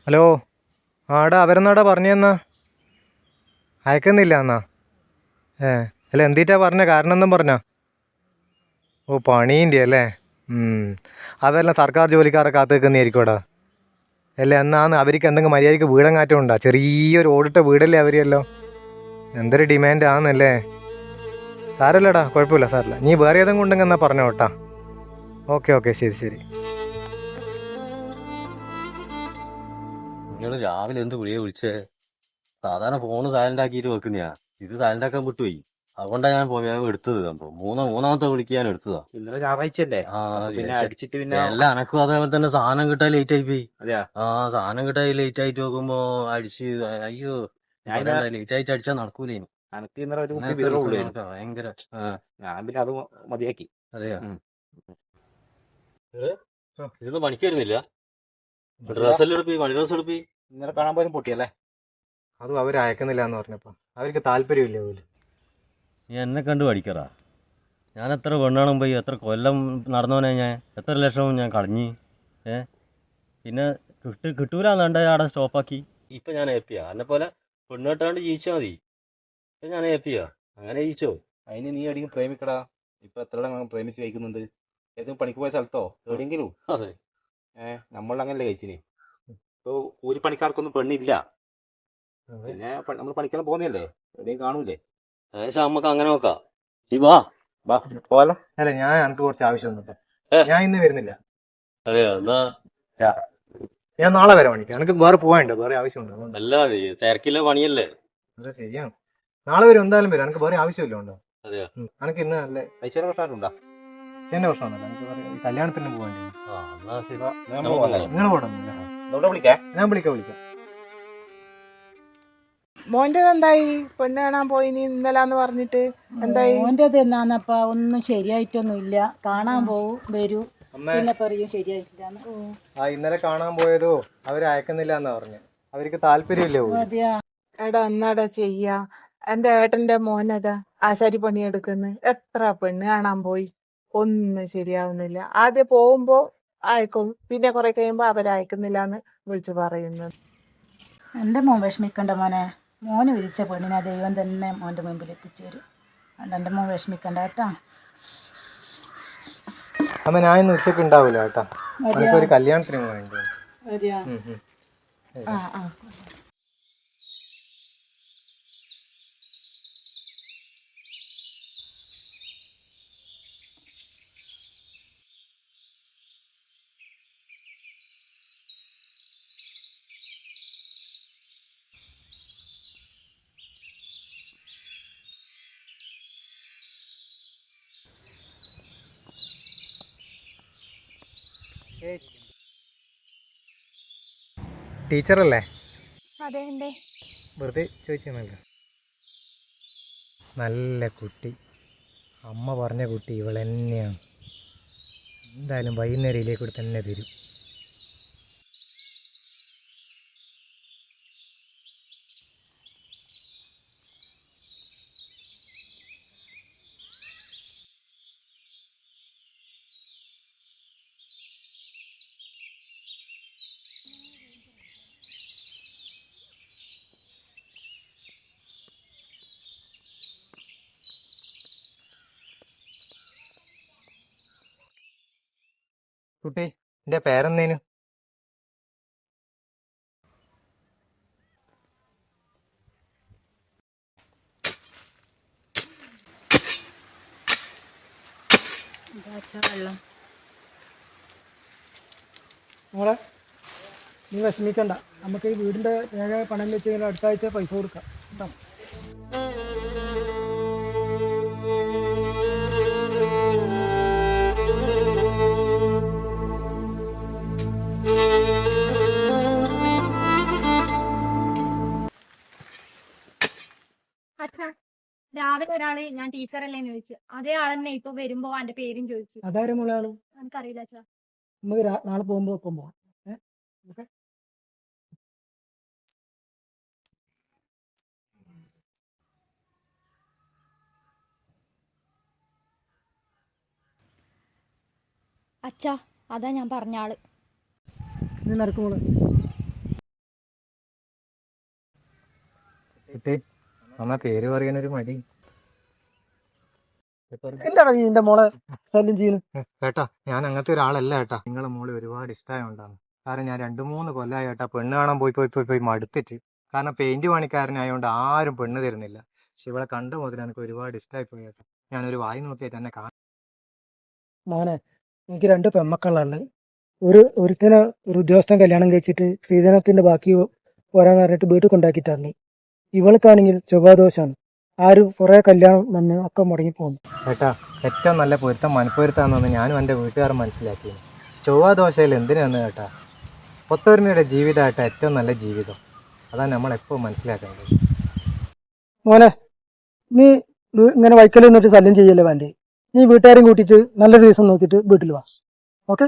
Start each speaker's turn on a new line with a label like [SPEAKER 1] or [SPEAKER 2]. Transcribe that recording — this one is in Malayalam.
[SPEAKER 1] ഹലോ. ആടാ അവരെന്നാടാ പറഞ്ഞെന്നാ? അയക്കുന്നില്ല എന്നാ? അല്ല എന്തിട്ടാ പറഞ്ഞ കാരണം എന്തും പറഞ്ഞോ? ഓ പണീൻ്റെ അല്ലേ. അതെല്ലാം സർക്കാർ ജോലിക്കാരെ കാത്തു നിൽക്കുന്നതായിരിക്കുമോടാ. അല്ല എന്നാന്ന് അവർക്ക് എന്തെങ്കിലും മര്യാദയ്ക്ക് വീടങ്ങാറ്റം ഉണ്ടോ? ചെറിയൊരു ഓടിട്ട വീടല്ലേ അവരെല്ലോ. എന്തൊരു ഡിമാൻഡ് ആണെന്നല്ലേ. സാരമില്ലടാ, കുഴപ്പമില്ല, സാരമില്ല. നീ വേറെ ഏതെങ്കിലും ഉണ്ടെങ്കിൽ എന്നാ പറഞ്ഞോ കേട്ടാ. ഓക്കെ ഓക്കെ, ശരി ശരി.
[SPEAKER 2] നിങ്ങൾ രാവിലെ എന്ത് വിളിയെ വിളിച്ചേ? സാധാരണ ഫോണ് സൈലന്റ് ആക്കിയിട്ട് വെക്കുന്നയാ. ഇത് സൈലന്റ് ആക്കാൻ വിട്ടുപോയി. അതുകൊണ്ടാണ് ഞാൻ എടുത്തത്. സംഭവം മൂന്നാമത്തെ വിളിക്ക് ഞാൻ എടുത്തതാ.
[SPEAKER 3] ഇന്നലെ ഞായറാഴ്ചയല്ലേ? പിന്നെ അടിച്ചിട്ട് പിന്നെ
[SPEAKER 2] എല്ലാം അനക്കും. അതേപോലെ തന്നെ സാധനം കിട്ടാൻ ലേറ്റ് ആയി പോയി.
[SPEAKER 3] അതെയാ?
[SPEAKER 2] സാധനം കിട്ടാൻ ലേറ്റ് ആയിട്ട് നോക്കുമ്പോ അടിച്ച് അയ്യോ, ലേറ്റ് ആയിട്ട് അടിച്ചാൽ നടക്കൂലേനു.
[SPEAKER 3] അനക്ക് ഇന്നലെ ഒരു കുപ്പി ബിയറേ ഉള്ളൂ.
[SPEAKER 2] ഭയങ്കര.
[SPEAKER 3] ഞാൻ പിന്നെ അത് മതിയാക്കി.
[SPEAKER 2] അതെയാ? ഇതൊന്നും പണിക്കായിരുന്നില്ല. ഡ്രസ്സെല്ലാം എടുപ്പി, പണി ഡ്രസ്സ് എടുപ്പി.
[SPEAKER 3] ഇന്നലെ കാണാൻ പോലും പൊട്ടിയല്ലേ?
[SPEAKER 1] അതും അവർ അയക്കുന്നില്ല എന്ന് പറഞ്ഞപ്പോൾ അവർക്ക് താല്പര്യമില്ല പോലും.
[SPEAKER 2] നീ എന്നെ കണ്ട് പഠിക്കറാ. ഞാൻ എത്ര പെണ്ണാണം പോയി, എത്ര കൊല്ലം നടന്നവനെ ഞാൻ, എത്ര ലക്ഷവും ഞാൻ കളഞ്ഞ്. പിന്നെ കിട്ടൂലെന്നുണ്ട് അവിടെ സ്റ്റോപ്പാക്കി. ഇപ്പം ഞാൻ ഹാപ്പിയാ. എന്നെ പോലെ പെണ്ണെട്ടാണ്ട് ജീവിച്ചാൽ മതി. ഇപ്പം ഞാൻ ഹാപ്പിയാ. അങ്ങനെ ജീവിച്ചോ.
[SPEAKER 3] അതിന് നീ എവിടെയെങ്കിലും പ്രേമിക്കടാ. ഇപ്പൊ എത്ര പ്രേമിച്ച് കഴിക്കുന്നുണ്ട്. ഏതെങ്കിലും പണിക്ക് പോയ സ്ഥലത്തോ എവിടെയെങ്കിലും.
[SPEAKER 2] അതെ.
[SPEAKER 3] നമ്മളങ്ങനല്ലേ കഴിച്ചിന്. ഇപ്പൊ കൂലിപ്പണിക്കാർക്കൊന്നും പെണ്ണില്ല. പിന്നെ നമ്മൾ പണിക്കെല്ലാം പോകുന്നതല്ലേ, എവിടെയും കാണൂലേ.
[SPEAKER 2] ഏകദേശം നമുക്ക് അങ്ങനെ നോക്കാം. നീ വാ
[SPEAKER 1] പോലോ. അല്ല ഞാൻ എനിക്ക് കുറച്ച് ആവശ്യമൊന്നുമില്ല. ഞാൻ ഇന്ന് വരുന്നില്ല.
[SPEAKER 2] അതെയോ? എന്നാ
[SPEAKER 1] ഞാൻ നാളെ വരാം പണിക്ക്. എനിക്ക് വേറെ പോകാനുണ്ട്, വേറെ ആവശ്യമുണ്ട്.
[SPEAKER 2] അല്ല, തിരക്കില്ല പണിയല്ലേ.
[SPEAKER 1] അതെ ശരിയാണ്. നാളെ വരും, എന്തായാലും വരും. എനിക്ക് വേറെ ആവശ്യമില്ല ഉണ്ടോ?
[SPEAKER 2] അതെയോ?
[SPEAKER 1] എനിക്ക് ഇന്ന് നല്ല
[SPEAKER 3] ഐശ്വര്യ പ്രശ്നമായിട്ടുണ്ടോ?
[SPEAKER 1] ഐശ്വര്യ പ്രശ്നമൊന്നുമില്ല. എനിക്ക് കല്യാണത്തിന് പോകാൻ.
[SPEAKER 3] നിങ്ങൾ പോകണം. വിളിക്കാം.
[SPEAKER 1] ഞാൻ വിളിക്കാം.
[SPEAKER 4] മോൻ്റെത് എന്തായി? പെണ്ണ് കാണാൻ പോയി നീ ഇന്നലാന്ന് പറഞ്ഞിട്ട് എന്തായി?
[SPEAKER 5] മോൻ്റെത് എന്നാന്നപ്പ ഒന്നും ശരിയായിട്ടൊന്നും ഇല്ല. കാണാൻ പോവും, വരൂ, പിന്നെ പറയും ശരിയായിട്ടില്ല.
[SPEAKER 1] ഇന്നലെ കാണാൻ പോയതോ അവര് അയക്കുന്നില്ല എന്നാ പറഞ്ഞു. അവർക്ക് താല്പര്യമില്ലേ?
[SPEAKER 4] എടാ എന്നാടാ ചെയ്യാ? എന്റെ ഏട്ടന്റെ മോനതാ ആശാരി പണിയെടുക്കുന്നു. എത്ര പെണ്ണ് കാണാൻ പോയി, ഒന്നും ശരിയാവുന്നില്ല. ആദ്യം പോകുമ്പോ അയക്കും, പിന്നെ കുറെ കഴിയുമ്പോ അവരയക്കുന്നില്ല എന്ന് വിളിച്ചു പറയുന്നത്.
[SPEAKER 5] എൻ്റെ മോൻ വിഷമിക്കണ്ട മോനെ. മോന് വിധിച്ച പെണ്ണിനെ ദൈവം തന്നെ മോൻ്റെ മുമ്പിൽ എത്തിച്ചു തരും. എൻ്റെ മോൻ വിഷമിക്കണ്ട കേട്ടാ.
[SPEAKER 1] അമ്മ ഞാൻ ഇന്ന് ഉച്ചക്ക് ഉണ്ടാവൂല കേട്ടാ. ഒരു കല്യാണത്തിന് പോകണ്ടേ. ടീച്ചറല്ലേ?
[SPEAKER 6] അതെ.
[SPEAKER 1] വെറുതെ ചോദിച്ചെന്നല്ല. നല്ല കുട്ടി, അമ്മ പറഞ്ഞ കുട്ടി ഇവളെന്നെയാണ്. എന്തായാലും വൈകുന്നേരം ഇതിലേക്കൂടെ തന്നെ തരും. കുട്ടി എൻ്റെ പേരെന്തേനു?
[SPEAKER 5] വെള്ളം
[SPEAKER 7] മോളെ, നീ വിഷമിക്കണ്ട. നമുക്ക് ഈ വീടിൻ്റെ രേഖ പണം വെച്ച് കഴിഞ്ഞാൽ അടുത്ത ആഴ്ച പൈസ കൊടുക്കാം കേട്ടോ.
[SPEAKER 6] അച്ഛാ, രാവിലെ ഒരാള് ഞാൻ ടീച്ചറല്ലേന്ന് ചോദിച്ചു. അതേ ആളെന്നെ ഇപ്പൊ വരുമ്പോ എന്റെ പേരും ചോദിച്ചു.
[SPEAKER 7] അതാരും മോളെ ആള്?
[SPEAKER 6] എനിക്കറിയില്ല അച്ഛാ.
[SPEAKER 7] നമുക്ക് നാളെ പോകുമ്പോൾ ഒപ്പം പോവാം. ഓക്കെ.
[SPEAKER 6] അച്ഛാ, അതാ ഞാൻ പറഞ്ഞ ആള്.
[SPEAKER 7] നീ നടക്കുമോളെ.
[SPEAKER 1] കേട്ടിട്ട് അമ്മ പേര് പറയാനൊരു മടി.
[SPEAKER 7] എന്താണ് നീ എൻ്റെ മോളെ ശല്യം ചെയ്യുന്നത്?
[SPEAKER 1] ഏട്ടാ ഞാൻ അങ്ങനത്തെ ഒരാളല്ല ഏട്ടാ. നിങ്ങളെ മോളെ ഒരുപാട് ഇഷ്ടമായോണ്ടാണ്. കാരണം ഞാൻ 2-3 കൊല്ലമായി ഏട്ടാ പെണ്ണ് കാണാൻ പോയി മടുത്തിട്ട്. കാരണം പെയിന്റ് പണിക്കാരനായതുകൊണ്ട് ആരും പെണ്ണ് തരുന്നില്ല. പക്ഷെ ഇവളെ കണ്ട മുതൽ എനിക്ക് ഒരുപാട് ഇഷ്ടമായി പോയി ഏട്ടാ. ഞാനൊരു വായി നോക്കിയിട്ട് എന്നെ കാണാൻ.
[SPEAKER 7] മോനെ എനിക്ക് 2 പെമ്മക്കളാണ്. ഒരുത്തനെ ഒരു ഉദ്യോഗസ്ഥൻ കല്യാണം കഴിച്ചിട്ട് സ്ത്രീധനത്തിന്റെ ബാക്കി പോരാന്ന് പറഞ്ഞിട്ട് വീട്ടിൽ കൊണ്ടാക്കിയിട്ടാണ്. ഇവൾക്കാണെങ്കിൽ ചൊവ്വാദോഷമാണ്. ആരും കുറെ കല്യാണം വന്ന് ഒക്കെ മുടങ്ങി പോകുന്നു.
[SPEAKER 1] ഏട്ടാ ഏറ്റവും നല്ല പൊരുത്തം മനപ്പൊരുത്താണെന്ന് ഞാനും എൻ്റെ വീട്ടുകാരും മനസ്സിലാക്കി. ചൊവ്വാദോശയിൽ എന്തിനാന്ന് കേട്ടാ, ഒത്തൊരുമയുടെ ജീവിതമായിട്ടാ ഏറ്റവും നല്ല ജീവിതം. അതാണ് നമ്മളെപ്പോൾ മനസ്സിലാക്കേണ്ടത്.
[SPEAKER 7] മോനെ നീ ഇങ്ങനെ വൈക്കൽ നിന്നിട്ട് ശല്യം ചെയ്യല്ലേ വേണ്ടേ. നീ വീട്ടുകാരെയും കൂട്ടിയിട്ട് നല്ല ദിവസം നോക്കിയിട്ട് വീട്ടിൽ വാ. ഓക്കെ.